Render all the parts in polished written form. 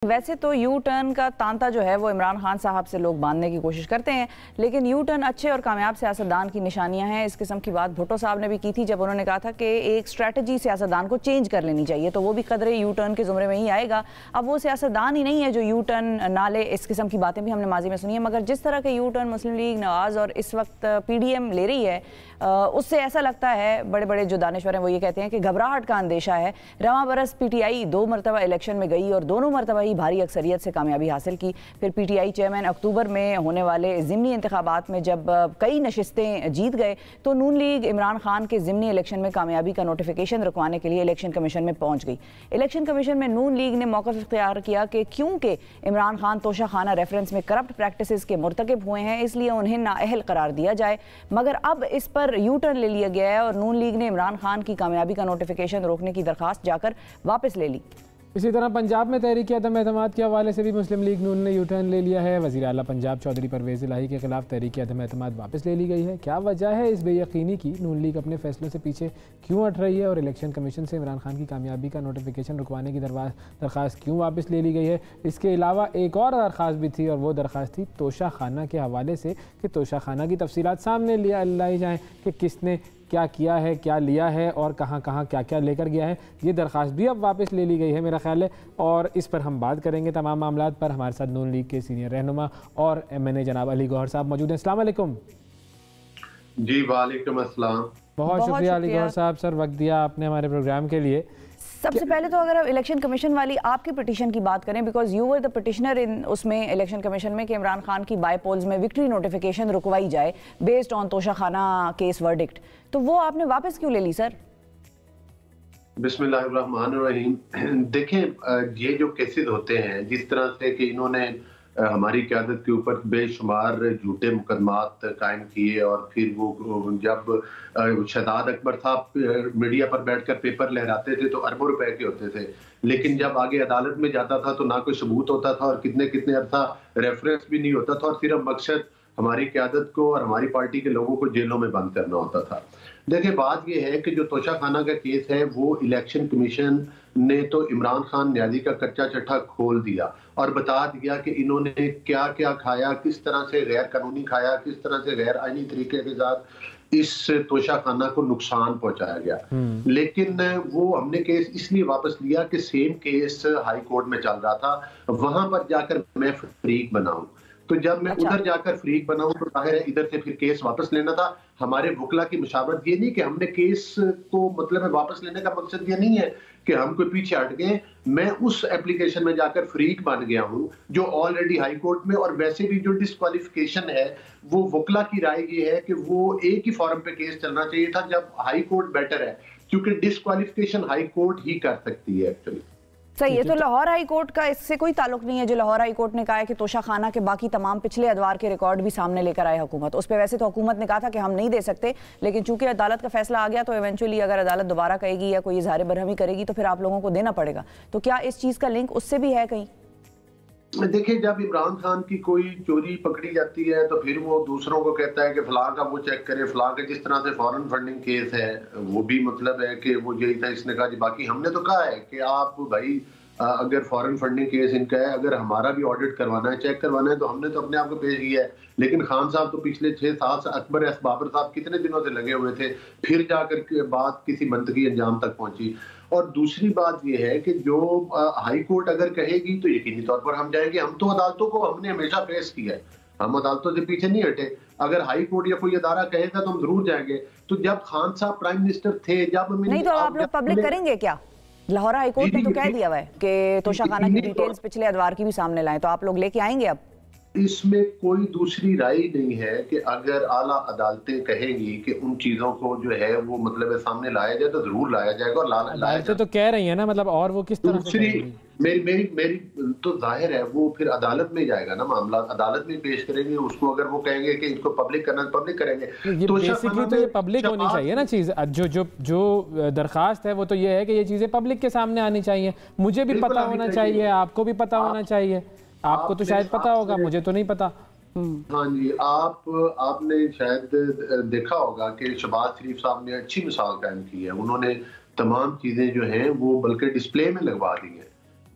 वैसे तो U turn का तांता जो है वो इमरान खान साहब से लोग बांधने की कोशिश करते हैं, लेकिन यू टर्न अच्छे और कामयाब सियासतदान की निशानियां हैं। इस किस्म की बात भुट्टो साहब ने भी की थी जब उन्होंने कहा था कि एक स्ट्रैटेजी सियासतदान को चेंज कर लेनी चाहिए, तो वो भी कदरे यू टर्न के ज़ुमरे में ही आएगा। अब वो सियासतदान ही नहीं है जो यू टर्न ना ले, इस किस्म की बातें भी हमने माजी में सुनी है, मगर जिस तरह के यू टर्न मुस्लिम लीग नवाज़ और इस वक्त PDM ले रही है उससे ऐसा लगता है, बड़े बड़े जो दानिश्वर हैं वो ये कहते हैं कि घबराहट का अंदेशा है। रवां बरस PTI 2 मरतबा इलेक्शन में गई और दोनों मरतबा ही भारी अक्सरियत से कामयाबी हासिल की। फिर PTI चेयरमैन अक्टूबर में होने वाले ज़िमनी इंतखाबात में जब कई नशिस्तें जीत गए तो नून लीग इमरान खान के ज़िमनी इलेक्शन में कामयाबी का नोटिफिकेशन रुकवाने के लिए इलेक्शन कमीशन में पहुंच गई। इलेक्शन कमीशन में नून लीग ने मौक़िफ़ इख्तियार किया कि क्योंकि इमरान खान तोशा खाना रेफरेंस में करप्ट प्रैक्टिसेस के मुर्तकिब हुए हैं, इसलिए उन्हें नाअहल करार दिया जाए। मगर अब इस पर यू टर्न ले लिया गया है और नून लीग ने इमरान खान की कामयाबी का नोटिफिकेशन रोकने की दरखास्त जाकर वापस ले ली। इसी तरह पंजाब में तहरीक अदम एतमाद के हवाले से भी मुस्लिम लीग नून ने यू टर्न ले लिया है। वज़ीर आला पंजाब चौधरी परवेज़ इलाही के खिलाफ तहरीक अदम एतमाद वापस ले ली गई है। क्या वजह है इस बेयकीनी की? नून लीग अपने फैसलों से पीछे क्यों हट रही है और इलेक्शन कमीशन से इमरान खान की कामयाबी का नोटिफिकेशन रुकवाने की दरख्वास्त क्यों वापस ले ली गई है? इसके अलावा एक और दरख्वास्त भी थी और वो दरख्वास्त थी तोशा खाना के हवाले से कि तोशा खाना की तफसीलात सामने लाई जाएँ कि किसने क्या किया है, क्या लिया है और कहाँ कहाँ क्या क्या लेकर गया है। ये दरख्वास्त भी अब वापस ले ली गई है मेरा ख्याल है, और इस पर हम बात करेंगे तमाम मामलात पर। हमारे साथ नून लीग के सीनियर रहनुमा और MNA जनाब अली गौहर साहब मौजूद हैं। अस्सलाम वालेकुम। जी वालेकुम अस्सलाम। बहुत शुक्रिया अली गौहर साहब, सर वक्त दिया आपने हमारे प्रोग्राम के लिए। सबसे पहले तो अगर इलेक्शन कमीशन वाली आपकी पिटीशन की बात करें, because you were the petitioner in उसमें इलेक्शन कमीशन में कि इमरान खान की बाय पोल्स में विक्ट्री नोटिफिकेशन रुकवाई जाए बेस्ड ऑन तोशा खाना केस वर्डिक्ट, तो वो आपने वापस क्यों ले ली सर? बिस्मिल्लाहिर्रहमानिर्रहीम। देखें, ये जो केसेस होते हैं जिस तरह से कि इन्होंने हमारी क़यादत के ऊपर बेशुमार झूठे मुकदमात कायम किए और फिर वो जब शहजाद अकबर साहब मीडिया पर बैठकर पेपर लहराते थे तो अरबों रुपए के होते थे, लेकिन जब आगे अदालत में जाता था तो ना कोई सबूत होता था और कितने कितने अरसा रेफरेंस भी नहीं होता था और सिर्फ मकसद हमारी क़यादत को और हमारी पार्टी के लोगों को जेलों में बंद करना होता था। देखिए, बात यह है कि जो तोशा खाना का केस है वो इलेक्शन कमीशन ने तो इमरान खान न्याजी का कच्चा चट्टा खोल दिया और बता दिया कि इन्होंने क्या क्या खाया, किस तरह से गैर कानूनी खाया, किस तरह से गैर आईनी तरीके के साथ इस तोशा खाना को नुकसान पहुंचाया गया। लेकिन वो हमने केस इसलिए वापस लिया कि सेम केस हाई कोर्ट में चल रहा था, वहां पर जाकर मैं फरीक बनाऊं। तो जब मैं उधर जाकर फरीक बनाऊं तो जाहिर है इधर से फिर केस वापस लेना था। हमारे वकला की मुशावरत ये नहीं कि हमने केस को मतलब वापस लेने का मकसद ये नहीं है कि हम कोई पीछे हट गए। मैं उस एप्लीकेशन में जाकर फरीक बन गया हूं जो ऑलरेडी हाई कोर्ट में, और वैसे भी जो डिस्क्वालिफिकेशन है वो वकला की राय ये है कि वो एक ही फॉरम पे केस चलना चाहिए था जब हाई कोर्ट बेटर है, क्योंकि डिस्क्वालिफिकेशन हाई कोर्ट ही कर सकती है एक्चुअली। सही है, तो लाहौर हाई कोर्ट का इससे कोई ताल्लुक नहीं है जो लाहौर हाई कोर्ट ने कहा है कि तोशा खाना के बाकी तमाम पिछले अदवार के रिकॉर्ड भी सामने लेकर आए हुकूमत। उस पर वैसे तो हुकूमत ने कहा था कि हम नहीं दे सकते, लेकिन चूंकि अदालत का फैसला आ गया तो इवेंचुअली अगर अदालत दोबारा कहेगी या कोई इजहार बरहमी करेगी तो फिर आप लोगों को देना पड़ेगा। तो क्या इस चीज़ का लिंक उससे भी है कहीं? देखिए, जब इमरान खान की कोई चोरी पकड़ी जाती है तो फिर वो दूसरों को कहता है कि फलां का वो चेक करे, फलां का जिस तरह से फॉरेन फंडिंग केस है वो भी मतलब है कि वो यही था, इसने कहा जी। बाकी हमने तो कहा है कि आप भाई अगर फॉरेन फंडिंग केस इनका है, अगर हमारा भी ऑडिट करवाना है, चेक करवाना है, तो हमने तो अपने आप को पेश किया है। लेकिन खान साहब तो पिछले 6-7 से अकबर एस बाबर साहब कितने दिनों से लगे हुए थे, फिर जाकर के बात किसी मंतकी अंजाम तक पहुंची। और दूसरी बात यह है कि जो हाई कोर्ट अगर कहेगी तो यकीनी तौर पर हम जाएंगे। हम तो अदालतों को हमने हमेशा फेस किया है, हम अदालतों से पीछे नहीं हटे। अगर हाई कोर्ट या कोई अदारा कहेगा तो हम जरूर जाएंगे। तो जब खान साहब प्राइम मिनिस्टर थे, जब नहीं तो आप लोग पब्लिक करेंगे क्या? लाहौर हाई कोर्ट ने तो कह दिया हुआ है कि तोशा खाना की डिटेल्स पिछले अदवार की भी सामने लाएं, तो आप लोग लेके आएंगे अब? इसमें कोई दूसरी राय नहीं है कि अगर आला अदालतें कहेंगी कि उन चीजों को जो है वो मतलब सामने लाया जाए तो जरूर लाया जाएगा। और लाया तो कह रही है ना, मतलब और वो किस तरह दूसरी मेरी तो जाहिर है वो फिर अदालत में जाएगा ना, मामला अदालत में पेश करेंगे उसको। अगर वो कहेंगे कि इसको पब्लिक करना, पब्लिक करेंगे। तो बेसिकली तो ये पब्लिक होनी चाहिए ना चीज। जो दरखास्त है वो तो ये है कि ये चीजें पब्लिक के सामने आनी चाहिए। मुझे भी पता होना चाहिए, आपको भी पता होना चाहिए। आपको तो शायद पता होगा, मुझे तो नहीं पता। हाँ जी, आपने शायद देखा होगा कि शहबाज शरीफ साहब ने अच्छी मिसाल कायम की है। उन्होंने तमाम चीजें जो हैं वो बल्कि डिस्प्ले में लगवा दी हैं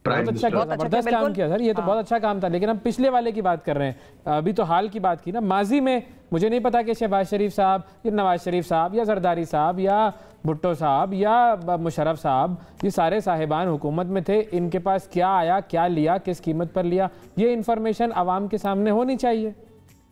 बहुत अच्छा किया, जबरदस्त काम किया सर, ये तो बहुत अच्छा काम था। लेकिन हम पिछले वाले की बात कर रहे हैं, अभी तो हाल की बात की ना। माजी में मुझे नहीं पता कि शहबाज शरीफ साहब या नवाज शरीफ साहब या जरदारी साहब या भुट्टो साहब या मुशर्रफ साहब, ये सारे साहिबान हुकूमत में थे, इनके पास क्या आया, क्या लिया, किस कीमत पर लिया, ये इंफॉर्मेशन आवाम के सामने होनी चाहिए।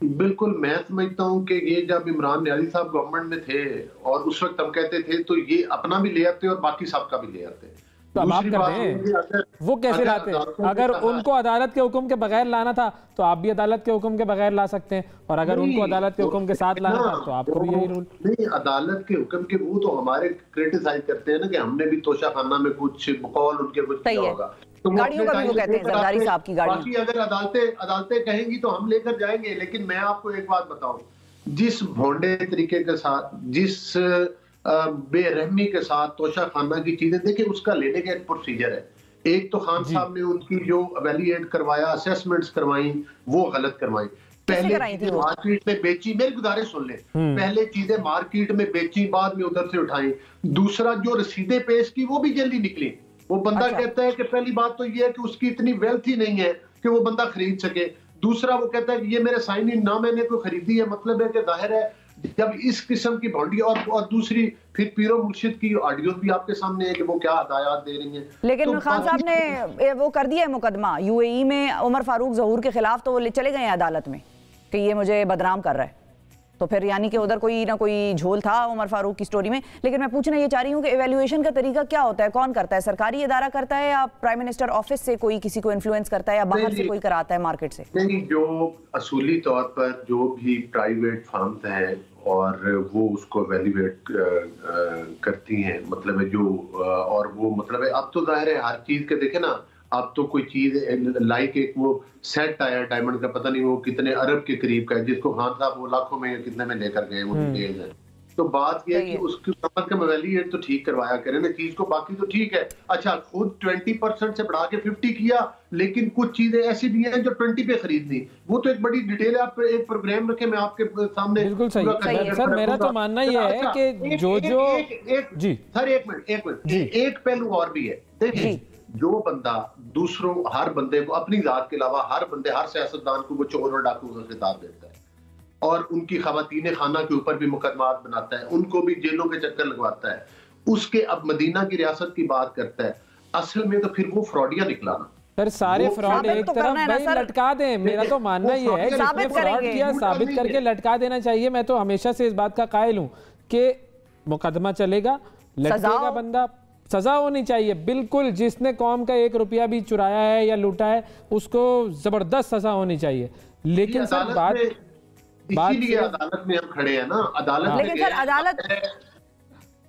बिल्कुल, मैं समझता हूँ कि ये जब इमरान नियाज़ी साहब गवर्नमेंट में थे और उस वक्त हम कहते थे तो ये अपना भी ले आते और बाकी सबका भी ले आते। तो अब आप करते हैं, वो कैसे लाते हैं? अगर उनको अदालत के हुक्म के बगैर लाना था तो आप भी अदालत के हुक्म के बगैर ला सकते हैं, और अगर उनको अदालत के हुक्म के साथ लाना था तो आपको भी यही रूल। नहीं, अदालत के हुक्म के वो तो हमारे क्रिटिसाइज करते हैं ना कि हमने भी तोशाखाना में कुछ बकौल उनके कुछ किया होगा, तो गाड़ियों का भी वो कहते हैं, जरदारी साहब की गाड़ी। बाकी अगर अदालतें कहेंगी तो हम लेकर जाएंगे। लेकिन मैं आपको एक बात बताऊं, जिस भोंडे तरीके के साथ, जिस बेरहमी के साथ तोशाखाना की चीजें, देखिए उसका लेने का एक प्रोसीजर है। एक तो खान साहब ने उनकी जो एवेल्युएट करवाया, असेसमेंट्स करवाई, वो गलत करवाई। पहले चीजें मार्केट में बेची, मेरी गुजारिश सुन ले, पहले चीजें मार्केट में बेची, बाद में उधर से उठाई। दूसरा, जो रसीदें पेश की वो भी जल्दी निकली। वो बंदा कहता है कि पहली बात तो ये है कि उसकी इतनी वेल्थ ही नहीं है कि वो बंदा खरीद सके। दूसरा, वो कहता है कि ये मेरे साइन इन ना मैंने कोई खरीदी है, मतलब है कि जाहिर है जब इस किस्म की बॉन्डी। और दूसरी फिर पीरो मुर्शिद की ऑडियो भी आपके सामने है कि वो क्या हदायत दे रही हैं। लेकिन तो खान साहब ने वो कर दिया है मुकदमा यूएई में उमर फारूक ज़हूर के खिलाफ, तो वो चले गए हैं अदालत में कि ये मुझे बदनाम कर रहा है। तो फिर यानी कि उधर कोई ना कोई झोल था उमर फारूक की स्टोरी में। लेकिन मैं पूछना ये चाह रही हूँ कि इवैल्यूएशन का तरीका क्या होता है, कौन करता है? सरकारी इदारा करता है या प्राइम मिनिस्टर ऑफिस से कोई किसी को इन्फ्लुएंस करता है, या बाहर से कोई कराता है मार्केट से? नहीं, जो असूली तौर पर जो भी प्राइवेट फर्म्स हैं और वो उसको वैल्यूएट करती हैं, मतलब है जो, और वो मतलब है अब तो जाहिर है हर चीज के देखे ना, अब तो कोई चीज लाइक एक वो सेट आया डायमंड का, पता नहीं वो कितने अरब के करीब का है, जिसको खान साहब वो लाखों में कितने में लेकर गए, वो डिटेल्स है। तो बात ये है कि उसकी समझ का वैल्यूएट तो ठीक करवाया करें ना चीज को, बाकी तो ठीक है। अच्छा, खुद 20% से बढ़ा के 50 किया, लेकिन कुछ चीजें ऐसी भी हैं जो 20 पे खरीद दी, वो तो एक बड़ी डिटेल है। आप एक प्रोग्राम रखे, मैं आपके सामने। बिल्कुल सही सर, मेरा तो मानना ये है कि जो जी सर एक मिनट, एक पहलू और भी है। देखिए, जो बंदा दूसरों, हर बंदे को अपनी जात के अलावा हर सियासतदान को वो चोर और डाकू का खिताब देता है और उनकी खवातीन खाना के ऊपर भी मुकदमात बनाता है, उनको भी जेलों के चक्कर लगवाता है, उसके अब मदीना की रियासत की बात करता है, असल में तो फिर वो फ्रॉडिया निकला ना। सर सारे फ्रॉड एक तरफ भाई लटका दें, मेरा तो मानना ये है कि जिसने फ्रॉड किया साबित करके लटका देना चाहिए। मैं तो हमेशा से इस बात का कायल हूं कि मुकदमा चलेगा, लटकेगा बंदा, सजा होनी चाहिए। बिल्कुल, जिसने कौम का 1 रुपया भी चुराया है या लूटा है उसको जबरदस्त सजा होनी चाहिए। लेकिन सर बात इसीलिए अदालत में हम खड़े हैं ना, अदालत। लेकिन सर अदालत,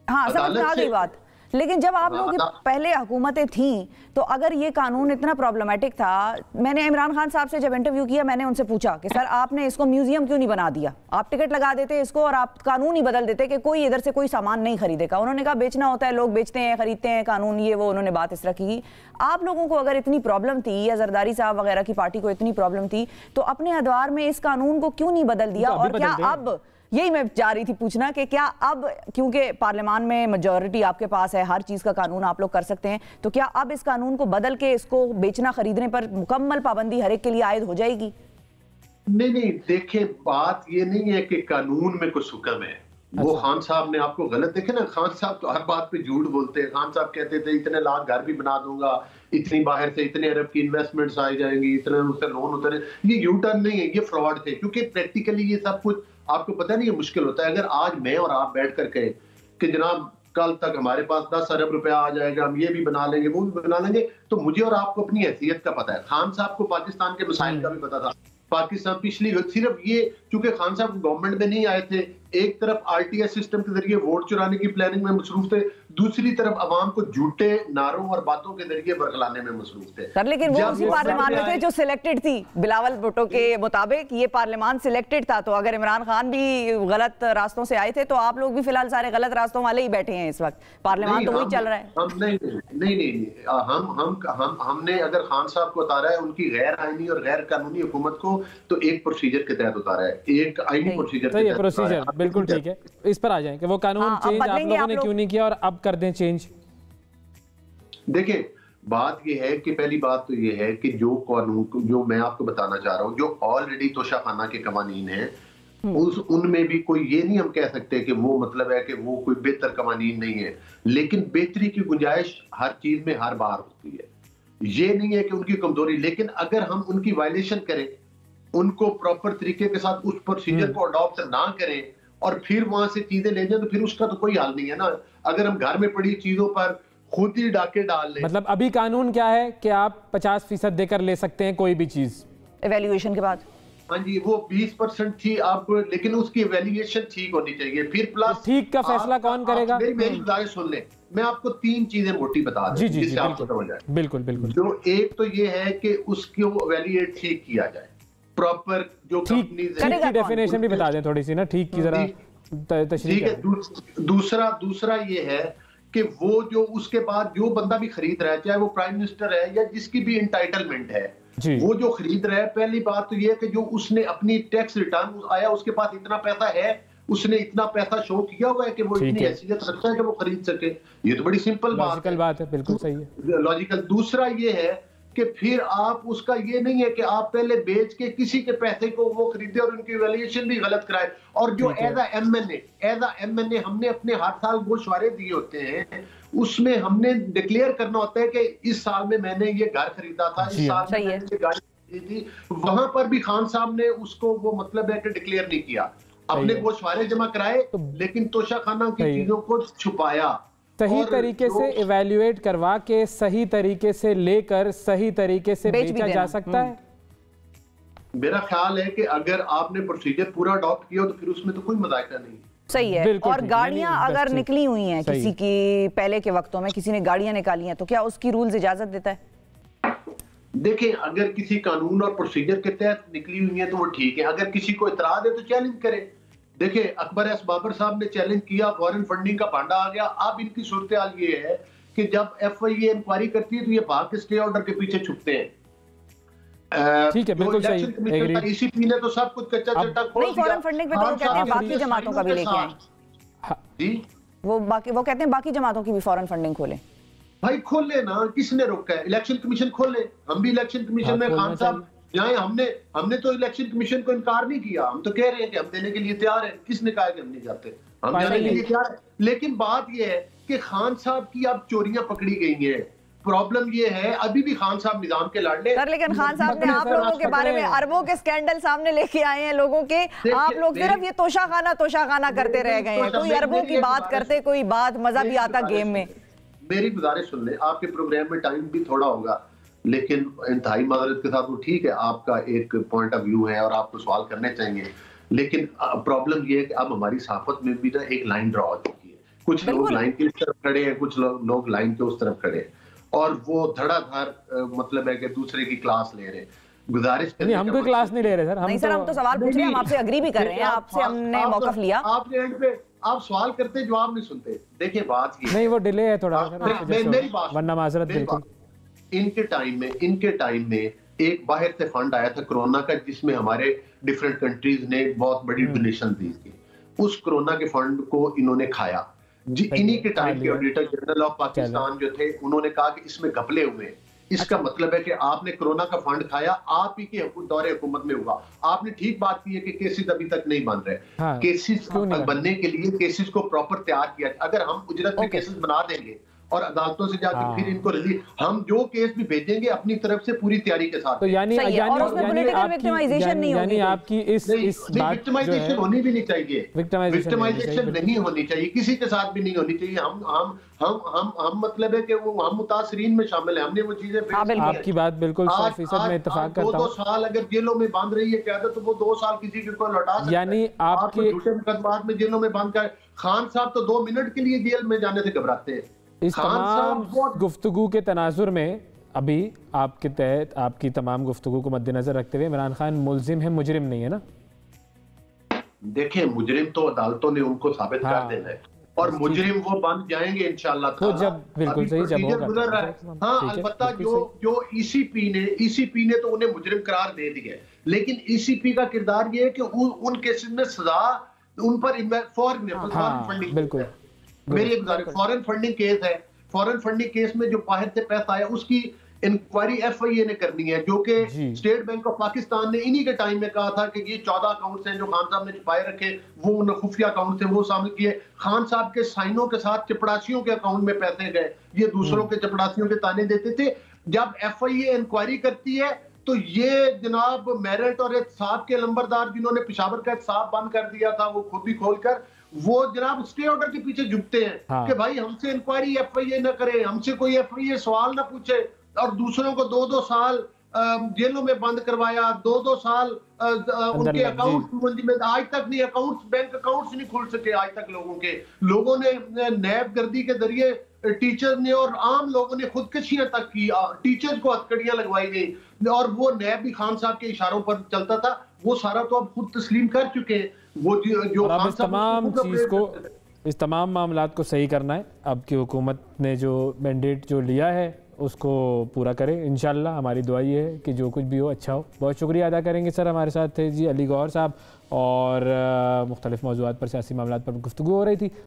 हाँ समझ में आ गई बात। लेकिन जब आप लोगों की पहले हुकूमतें थीं तो अगर ये कानून इतना प्रॉब्लमेटिक था, मैंने इमरान खान साहब से जब इंटरव्यू किया मैंने उनसे पूछा कि सर आपने इसको म्यूजियम क्यों नहीं बना दिया, आप टिकट लगा देते इसको और आप कानून ही बदल देते कि कोई इधर से कोई सामान नहीं खरीदेगा। उन्होंने कहा बेचना होता है, लोग बेचते हैं खरीदते हैं, कानून ये वो, उन्होंने बात इस तरह की। आप लोगों को अगर इतनी प्रॉब्लम थी या जरदारी साहब वगैरह की पार्टी को इतनी प्रॉब्लम थी तो अपने अदवार में इस कानून को क्यों नहीं बदल दिया? और क्या अब, यही मैं जा रही थी पूछना कि क्या अब, क्योंकि पार्लियामान में मेजॉरिटी आपके पास है, हर चीज का कानून आप लोग कर सकते हैं, तो क्या अब इस कानून को बदल के इसको बेचना खरीदने पर मुकम्मल पाबंदी हर एक के लिए आयद हो जाएगी? नहीं, देखिए बात ये नहीं है कि कानून में कुछ हुक्म है। वो खान साहब ने आपको गलत देखे ना, खान साहब तो हर बात पे झूठ बोलते हैं। खान साहब कहते थे इतने लाख घर भी बना दूंगा, इतनी बाहर से इतने अरब की इन्वेस्टमेंट्स आ जाएंगी, इतने उससे लोन उतरे। ये यू टर्न नहीं है, ये फ्रॉड थे, क्योंकि प्रैक्टिकली ये सब कुछ आपको पता नहीं है मुश्किल होता है। अगर आज मैं और आप बैठ कर कहें कि जनाब कल तक हमारे पास 10 अरब रुपया आ जाएगा, हम ये भी बना लेंगे वो भी बना लेंगे, तो मुझे और आपको अपनी हैसियत का पता है। खान साहब को पाकिस्तान के मसाइल का भी पता था। पाकिस्तान पिछली सिर्फ ये चूंकि खान साहब गवर्नमेंट में नहीं आए थे, एक तरफ आरटीएस सिस्टम के जरिए वोट चुराने की प्लानिंग में मसरूफ थे, दूसरी तरफ अवाम को झूठे नारों और बातों के जरिए बरगलाने में मसरूफ थे। सर लेकिन वो उसी पार्लियामान में थे जो सिलेक्टेड थी बिलावल भुट्टो के मुताबिक, ये पार्लियामान सिलेक्टेड था। तो अगर इमरान खान भी गलत रास्तों से आए थे तो आप लोग भी फिलहाल सारे गलत रास्तों वाले ही बैठे हैं इस वक्त, पार्लियामान तो वही चल रहा है। हमने अगर खान साहब को उतारा है उनकी गैर आईनी और गैर कानूनी हुकूमत को, तो एक प्रोसीजर के तहत उतारा है, एक आईनी प्रोसीजर। बिल्कुल ठीक है, इस पर आ जाएं कि वो कानून चेंज आप लोगों ने क्यों नहीं किया और अब कर दें चेंज। देखिए बात ये है कि पहली बात तो ये है कि जो कानून जो मैं आपको बताना चाह रहा हूँ, जो ऑलरेडी तोशाखाना के कवानीन हैं, उनमें भी कोई ये नहीं हम कह सकते कि वो मतलब है कि वो कोई बेहतर कवानीन नहीं है, लेकिन बेहतरी की गुंजाइश हर चीज में हर बार होती है। ये नहीं है कि उनकी कमजोरी, लेकिन अगर हम उनकी वायलेशन करें, उनको प्रॉपर तरीके के साथ उस प्रोसीजर को अडॉप्ट ना करें और फिर वहां से चीजें ले जाए, तो फिर उसका तो कोई हाल नहीं है ना। अगर हम घर में पड़ी चीजों पर खुद ही डाके डाल लें। मतलब अभी कानून क्या है कि आप 50% देकर ले सकते हैं कोई भी चीज एवेल्युएशन के बाद? हाँ जी, वो 20% थी अब, लेकिन उसकी एवेल्युएशन ठीक होनी चाहिए। फिर प्लस ठीक का फैसला कौन करेगा? मेरी गुजारिश सुन ले, मैं आपको 3 चीजें मोटी बता दूं जिससे आपको समझ आए। बिल्कुल बिल्कुल। जो एक तो ये है कि उसको एवेल्युएट ठीक किया जाए, प्रॉपर जो कंपनीज की डेफिनेशन भी बता दें थोड़ी सी ना, ठीक की जरा तशरीह करें। दूसरा ये है कि वो जो उसके बाद जो बंदा भी खरीद रहा है, चाहे वो प्राइम मिनिस्टर है या जिसकी भी इंटाइटलमेंट है, वो जो खरीद रहा है, पहली बात तो ये है कि जो उसने अपनी टैक्स रिटर्न आया, उसके पास इतना पैसा है, उसने इतना पैसा शो किया हुआ है कि वो इतनी हैसियत रखता है कि वो खरीद सके। ये तो बड़ी सिंपल बात है, बिल्कुल सही है, लॉजिकल। दूसरा ये है कि फिर आप उसका ये नहीं है कि आप पहले बेच के किसी के पैसे को वो खरीदे और उनकी वैल्यूएशन भी गलत कराए। और जो एज अ एमएनए हमने अपने हर साल गोशवारे दिए होते हैं, उसमें हमने डिक्लेयर करना होता है कि इस साल में मैंने ये घर खरीदा था, इस साल में मैंने ये गाड़ी खरीदी थी। वहां पर भी खान साहब ने उसको वो मतलब है कि डिक्लेयर नहीं किया, अपने गोशवारे जमा कराए, लेकिन तोशाखाना की चीजों को छुपाया। सही तरीके से इवैल्यूएट करवा के सही तरीके से लेकर सही तरीके से बेचा जा सकता है। मेरा ख्याल है कि अगर आपने प्रोसीजर पूरा अडॉप्ट किया तो फिर उसमें तो कोई मजायका नहीं। सही है। और गाड़ियां अगर निकली हुई हैं किसी की, पहले के वक्तों में किसी ने गाड़ियां निकाली हैं, तो क्या उसकी रूल्स इजाजत देता है? देखिए, अगर किसी कानून और प्रोसीजर के तहत निकली हुई है तो वो ठीक है। अगर किसी को इतराज है तो चैलेंज करे। देखिए, अकबर एस बाबर साहब ने चैलेंज किया, फॉरेन फंडिंग का भांडा आ गया। अब इनकी सूरत हाल ये है कि जब FIA इंक्वायरी करती है तो ये भाग के स्टे ऑर्डर के पीछे छुपते हैं। ठीक है, बिल्कुल सही। ECP ने तो सब कुछ कच्चा चट्टा खोल दिया। फॉरेन फंडिंग पे तो वो कहते हैं बाकी जमातों का भी लेके आए जी, वो कहते हैं बाकी जमातों की भी फॉरेन फंडिंग खोले। भाई खोल लेना, किसने रोका है? इलेक्शन कमीशन खोले। हम भी इलेक्शन कमीशन में खान साहब यहाँ हमने तो इलेक्शन कमीशन को इनकार नहीं किया। हम तो कह रहे हैं कि हम देने के लिए तैयार हैं। किसने कहा कि हम नहीं जाते? हम जाने के लिए तैयार हैं। लेकिन बात यह है कि खान साहब की अब चोरियां पकड़ी गई हैं। प्रॉब्लम ये है, अभी भी खान साहब निजाम के लाडले सर, लेकिन खान साहब ने आप लोगों के बारे में अरबों के स्कैंडल सामने लेके आए हैं लोगों के। आप लोग सिर्फ ये तोशाखाना करते रह गए हैं। कोई अरबों की बात करते, कोई बात मजा भी आता गेम में। मेरी गुजारिश सुन ले, आपके प्रोग्राम में टाइम भी थोड़ा होगा, लेकिन इंतहाई माजरत के साथ वो ठीक है, आपका एक पॉइंट ऑफ व्यू है और आपको सवाल करने चाहिए। लेकिन प्रॉब्लम ये है कि अब हमारी सहाफत में भी ना एक लाइन ड्रॉ हो चुकी है। कुछ लोग लाइन की इस तरफ खड़े हैं, कुछ लोग लाइन के उस तरफ खड़े हैं, और वो धड़ाधड़ मतलब है कि दूसरे की क्लास ले रहे हैं। गुजारिश नहीं, हम कोई क्लास नहीं ले रहे सर। नहीं सर, हम तो सवाल पूछ रहे हैं, हम आपसे एग्री भी कर रहे हैं, आपसे हमने मौकफ लिया। आपने एंड पे आप सवाल करते जवाब नहीं सुनते। देखिए बात ये नहीं, वो डिले है थोड़ा, मेरी बात वरना माजरत। बिल्कुल, इनके टाइम में एक बाहर से फंड आया था कोरोना का, जिसमें हमारे डिफरेंट कंट्रीज ने बहुत बड़ी डोनेशन दी थी। उस कोरोना के फंड को इन्होंने खाया। इन्हीं के टाइम के ऑडिटर जनरल ऑफ पाकिस्तान जो थे, उन्होंने कहा कि इसमें घपले हुए। इसका मतलब है कि आपने कोरोना का फंड खाया, आप ही के दौरे हुकूमत में हुआ। आपने ठीक बात की है कि केसेस अभी तक नहीं बन रहे। केसेस बनने के लिए केसेस को प्रॉपर तैयार किया। अगर हम उजरत में केसेस बना देंगे और अदालतों से जाकर फिर इनको रिलीज, हम जो केस भी भेजेंगे अपनी तरफ से पूरी तैयारी के साथ। तो यानी आपकी इस विक्टिमाइजेशन होनी भी नहीं चाहिए। विक्टिमाइजेशन नहीं होनी चाहिए, किसी के साथ भी नहीं होनी चाहिए। हम मतलब है कि वो हम मुतासरीन में शामिल है। हमने वो चीजें, आपकी बात बिल्कुल 100% में इत्तेफाक करता हूं। 2 साल अगर जेलों में बंद रही है क़यादत, तो वो 2 साल किसी को लौटा सकता है। यानी आपके झूठे मुकदमात में जेलों में बंद कर। खान साहब तो 2 मिनट के लिए जेल में जाने से घबराते हैं। इस तमाम गुफ्तगू के तनाजुर में अभी आपके तहत आपकी तमाम गुफ्तगू को मद्देनजर रखते हुए इमरान खान मुल्जिम है, मुजरिम नहीं है ना? देखें, मुजरिम तो अदालतों ने उनको साबित कर देना है, और मुजरिम वो बन जाएंगे इंशाल्लाह। तो जब बिल्कुल सही जब होगा गुजर रहा है। हाँ, अलबत्ता जो ECP ने तो उन्हें मुजरिम करार दे दिया, लेकिन ECP का किरदार ये है कि उन केसेस में सजा उन पर फॉरेन फंडिंग। बिल्कुल, मेरी गुजारिश, फॉरेन फंडिंग केस है, फॉरेन फंडिंग केस में जो बाहर से पैसा आया उसकी इंक्वायरी FIA ने करनी है, जो कि स्टेट बैंक ऑफ पाकिस्तान ने इन्हीं के टाइम में कहा था कि ये 14 अकाउंट्स हैं जो खान साहब ने छुपाए रखे, वो उन खुफिया अकाउंट थे, वो शामिल किए। खान साहब के साइनों के साथ चपड़ासियों के अकाउंट में पैसे गए, ये दूसरों के चपड़ासियों के ताने देते थे। जब FIA इंक्वायरी करती है तो ये जनाब मेरिट और एहतसाब के लंबरदार जिन्होंने पेशावर का एहतसाब बंद कर दिया था, वो खुद ही खोलकर वो जनाब स्टे ऑर्डर के पीछे झुकते हैं। हाँ। कि भाई हमसे इंक्वायरी FIA न करे, हमसे कोई FIA सवाल ना पूछे, और दूसरों को 2-2 साल जेलों में बंद करवाया, 2-2 साल उनके अकाउंट में आज तक नहीं, अकाउंट्स बैंक अकाउंट्स नहीं खुल सके आज तक लोगों ने नैब गर्दी के जरिए टीचर ने और आम लोगों ने खुदकशियां तक की, टीचर्स को हथकड़ियां लगवाई गई, और वो नैब भी खान साहब के इशारों पर चलता था, वो सारा तो अब खुद तस्लीम कर चुके हैं। वो जो खान साहब इस तमाम मामलात को सही करना है। अब की हुकूमत ने जो मैंडेट जो लिया है उसको पूरा करें इंशाल्लाह। हमारी दुआ ये है कि जो कुछ भी हो अच्छा हो। बहुत शुक्रिया अदा करेंगे सर, हमारे साथ थे जी अली गौहर साहब, और मुख्तलिफ मौज़ूआत पर, सियासी मामलात पर गुफ्तगू हो रही थी।